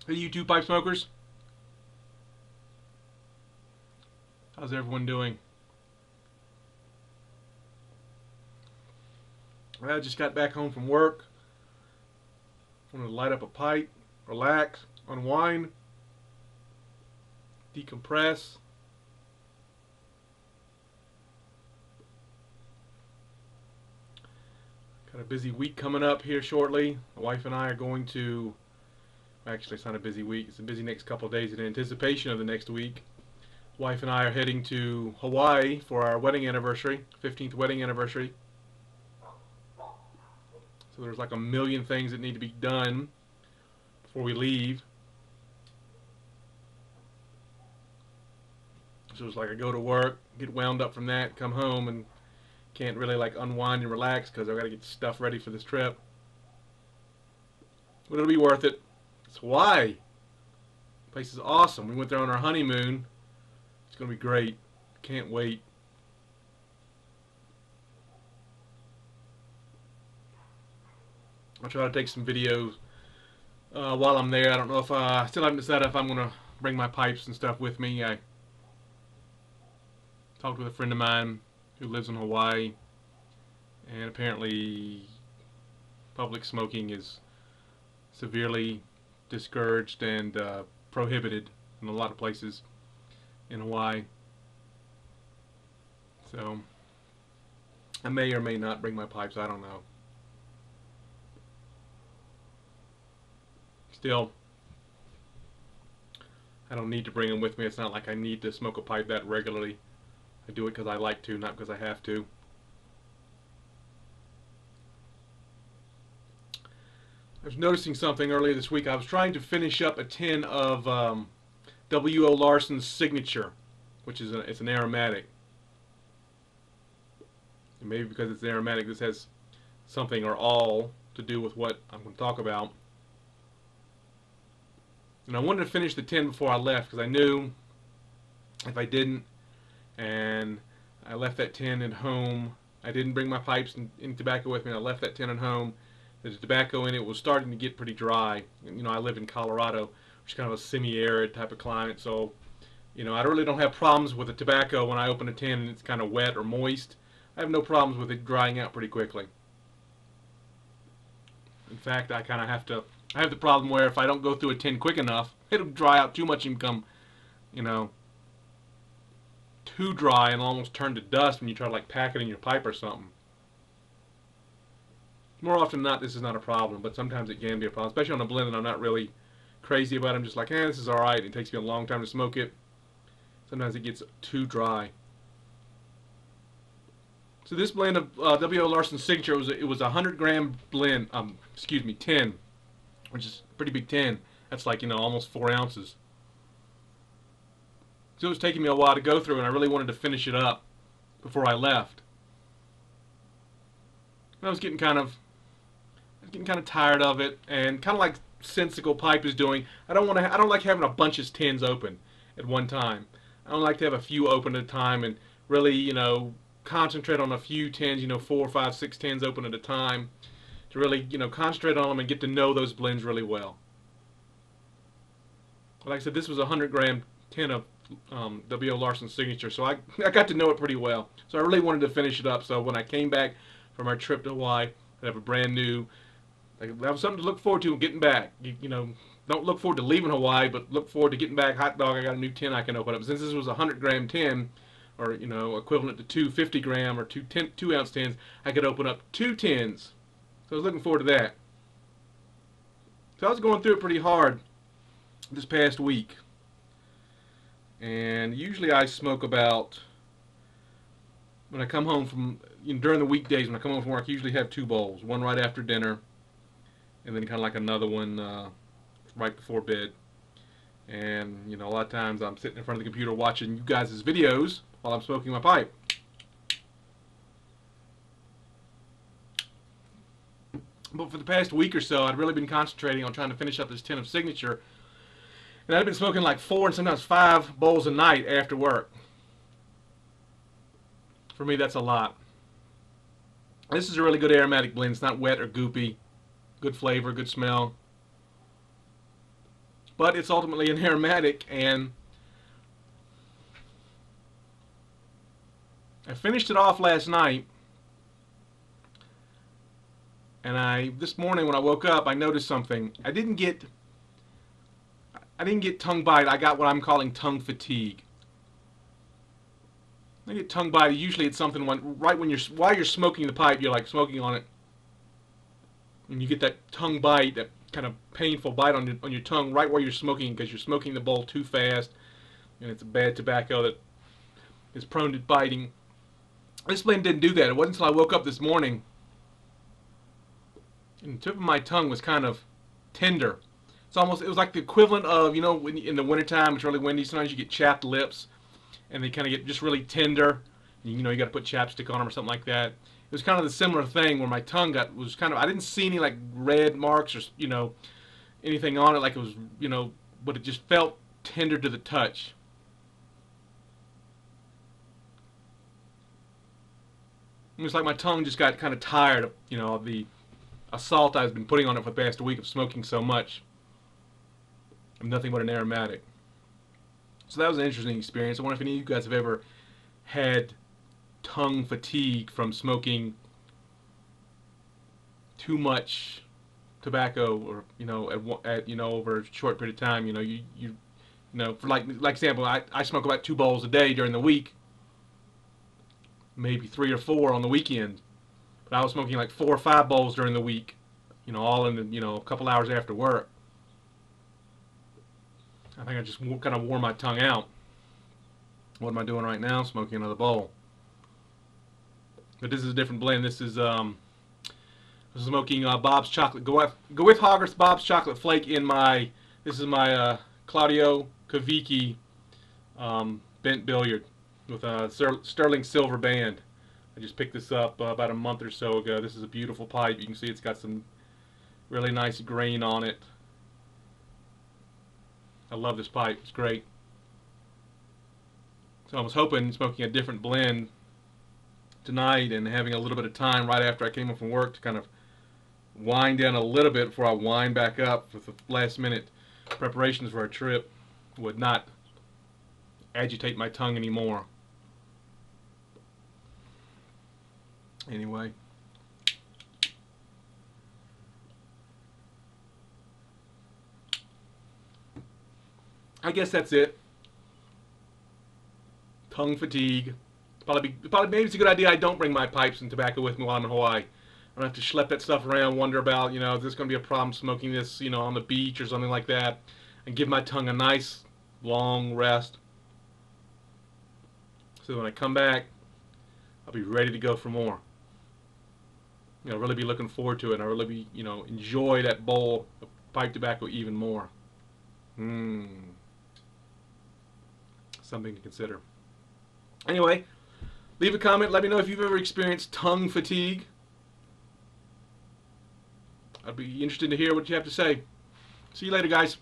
Hey, you two pipe smokers. How's everyone doing? I just got back home from work. Wanted to light up a pipe, relax, unwind, decompress. Got a busy week coming up here shortly. My wife and I are going to. Actually, it's not a busy week. It's a busy next couple of days in anticipation of the next week. Wife and I are heading to Hawaii for our wedding anniversary, 15th wedding anniversary. So there's like a million things that need to be done before we leave. So it's like I go to work, get wound up from that, come home, and can't really like unwind and relax because I've got to get stuff ready for this trip. But it'll be worth it. It's Hawaii. The place is awesome. We went there on our honeymoon. It's going to be great. Can't wait. I'll try to take some videos while I'm there. I don't know if I still haven't decided if I'm going to bring my pipes and stuff with me. I talked with a friend of mine who lives in Hawaii, and apparently public smoking is severely discouraged and prohibited in a lot of places in Hawaii. So I may or may not bring my pipes. I don't know. Still, I don't need to bring them with me. It's not like I need to smoke a pipe that regularly. I do it because I like to, not because I have to. I was noticing something earlier this week. I was trying to finish up a tin of W.O. Larson's Signature, which is it's an aromatic. And maybe because it's an aromatic, this has something or all to do with what I'm going to talk about. And I wanted to finish the tin before I left because I knew if I didn't, and I left that tin at home, I didn't bring my pipes and tobacco with me, and I left that tin at home, the tobacco in it was starting to get pretty dry. You know, I live in Colorado, which is kind of a semi-arid type of climate, so you know, I really don't have problems with the tobacco when I open a tin and it's kind of wet or moist. I have no problems with it drying out pretty quickly. In fact, I have the problem where if I don't go through a tin quick enough, it'll dry out too much and become, you know, too dry and almost turn to dust when you try to like pack it in your pipe or something. More often than not, this is not a problem, but sometimes it can be a problem, especially on a blend that I'm not really crazy about. I'm just like, this is alright. It takes me a long time to smoke it. Sometimes it gets too dry. So this blend of W.O. Larson's Signature it was a 100-gram blend. Excuse me, tin, which is a pretty big tin. That's like, you know, almost 4 ounces. So it was taking me a while to go through, and I really wanted to finish it up before I left. And I was getting kind of tired of it, and kind of like Sensical Pipe is doing. I don't like having a bunch of tins open at one time. I don't like to have a few open at a time and really, you know, concentrate on a few tins, you know, 4, 5, 6 tins open at a time to really, you know, concentrate on them and get to know those blends really well. Like I said, this was a 100-gram tin of W.O. Larson's Signature, so I got to know it pretty well. So I really wanted to finish it up. So when I came back from our trip to Hawaii, I have a brand new. That was something to look forward to getting back. You know, don't look forward to leaving Hawaii, but look forward to getting back. Hot dog! I got a new tin I can open up. Since this was a 100-gram tin, or you know, equivalent to 250-gram or 2-ounce tins, I could open up 2 tins. So I was looking forward to that. So I was going through it pretty hard this past week. And usually I smoke about, when I come home from, you know, during the weekdays when I come home from work, I usually have 2 bowls. One right after dinner, and then kind of like another one right before bed. And, you know, a lot of times I'm sitting in front of the computer watching you guys' videos while I'm smoking my pipe. But for the past week or so, I'd really been concentrating on trying to finish up this tin of Signature. And I've been smoking like 4 and sometimes 5 bowls a night after work. For me, that's a lot. This is a really good aromatic blend. It's not wet or goopy. Good flavor, good smell. but it's ultimately an aromatic. And I finished it off last night, and this morning when I woke up, I noticed something. I didn't get tongue bite. I got what I'm calling tongue fatigue. I get tongue bite. Usually it's something right while you're smoking the pipe, you're like smoking on it, and you get that tongue bite, that kind of painful bite on your tongue right where you're smoking, because you're smoking the bowl too fast, and it's a bad tobacco that is prone to biting. This blend didn't do that. It wasn't until I woke up this morning and the tip of my tongue was kind of tender. It was like the equivalent of, when in the wintertime it's really windy, sometimes you get chapped lips and they kind of get just really tender. You got to put chapstick on them or something like that. It was kind of the similar thing where my tongue was kind of, I didn't see any like red marks or, anything on it like it was, but it just felt tender to the touch. It was like my tongue just got kind of tired of, of the assault I've been putting on it for the past week of smoking so much. I'm nothing but an aromatic. So that was an interesting experience. I wonder if any of you guys have ever had tongue fatigue from smoking too much tobacco, or over a short period of time. For like example, I smoke about 2 bowls a day during the week, maybe 3 or 4 on the weekend. But I was smoking like 4 or 5 bowls during the week, all in the, a couple hours after work. I think I just kind of wore my tongue out. What am I doing right now? Smoking another bowl. But this is a different blend. This is smoking Bob's Chocolate. Go with Hogarth's Bob's Chocolate Flake in my. This is my Claudio Cavicchi bent billiard with a sterling silver band. I just picked this up about a month or so ago. This is a beautiful pipe. You can see it's got some really nice grain on it. I love this pipe. It's great. So I was hoping, smoking a different blend tonight and having a little bit of time right after I came home from work to kind of wind down a little bit before I wind back up with the last minute preparations for our trip, would not agitate my tongue anymore. Anyway. I guess that's it. Tongue fatigue. Probably maybe it's a good idea I don't bring my pipes and tobacco with me while I'm in Hawaii. I don't have to schlep that stuff around, wonder about, is this going to be a problem smoking this, on the beach or something like that, and give my tongue a nice long rest. So when I come back, I'll be ready to go for more. Really be looking forward to it, and I'll really be, enjoy that bowl of pipe tobacco even more. Something to consider. Anyway, leave a comment. Let me know if you've ever experienced tongue fatigue. I'd be interested to hear what you have to say. See you later, guys.